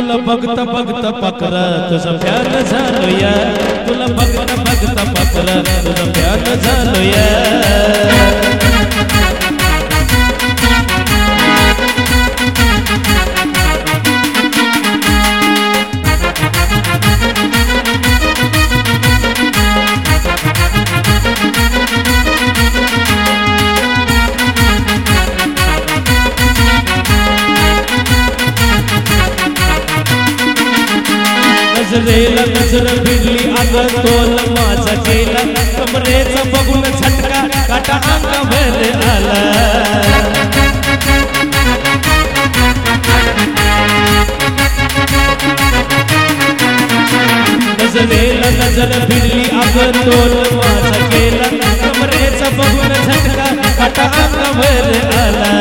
तुला बघता बघता पाकरा तुझं प्यार झालो या तुला बघता बघता पाकरा तुझं प्यार झालो या नजरेला नजर भिडली अगं तोल माझा चेला कमरेचा बघून झटका काटा अंगावर आला नजरेला नजर भिडली अगं तोल माझा चेला कमरेचा बघून झटका काटा अंगावर आला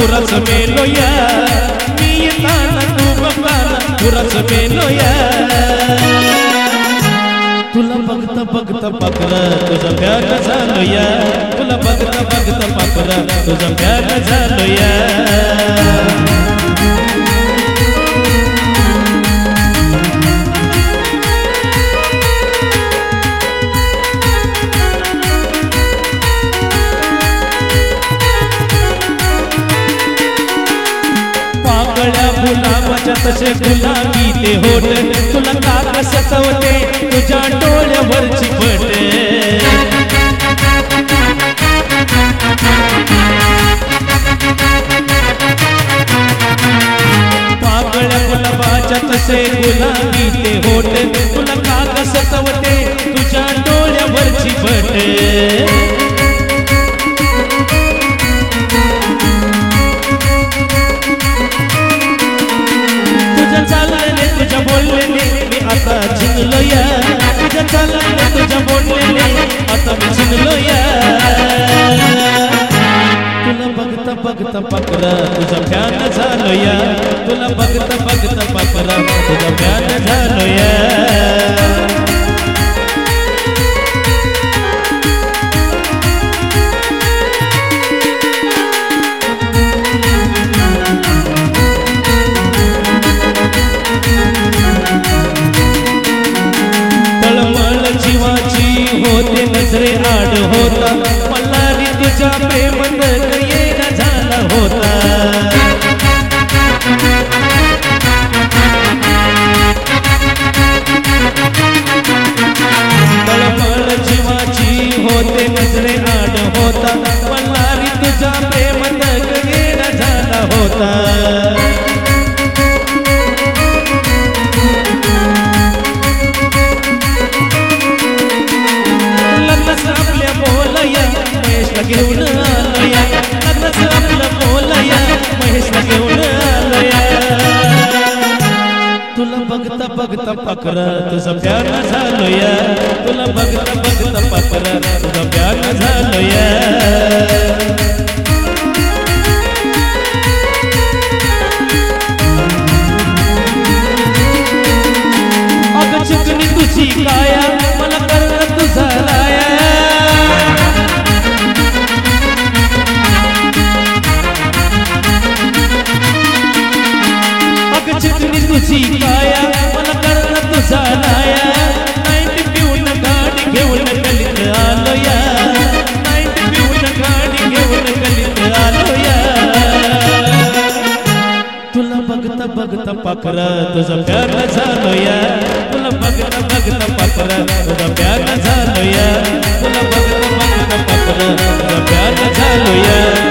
पुरच मेलोया मी येताना तू बघताना पुरच मेलोया तुला बघता बघता पाकरा तुझं प्यार झालो या तुला बघता बघता पाकरा तुझं प्यार झालो या गुलाबाच्या तसे गुलाबी ते होठ तुला का सतवते तुझ्या डोळ्यावरची पट पाकळ्या गुलाबाच्या तसे गुलाबी ते होठ तुला का सतवते तुझ्या डोळ्यावरची पट तुझ्या बोललेले मी आता चिनलो या तुझ्या चालले तुझ्या बोललेले आता मी चिनलो या तुला बघता बघता पाकरा तुझा प्यार झालो या तुला बघता बघता पाकरा तुझा प्यार झालो या होते नजरे आड होता मल्हारी तुझ्या प्रेमात येणा झाला होता तळमळ जीवाची होते नजरे आड होता मल्हारी तुझ्या प्रेमात येणा झाला होता आपल्या बोलया महेशला घेऊन आलोया लग्नाचं आपलं बोलया महेशला घेऊन आलोया तुला बघता बघता पाकरा तुझा प्यार झालोया तुला बघता बघता पाकरा तुझा प्यार झालोया अगं चिकनी तुझी काया मला करणं तुझा राया अगं चिकनी तुझी काया मला करणं तुझा राया नाईट पिऊन गाडी घेऊन गलीत आलोया नाईट पिऊन गाडी घेऊन गलीत आलोया तुला बघता बघता पाकरा तुझा प्यार झालोया तुला बघता बघता पाकरा तुझा प्यार झालोया तुला बघता बघता पाकरा तुझा प्यार झालोया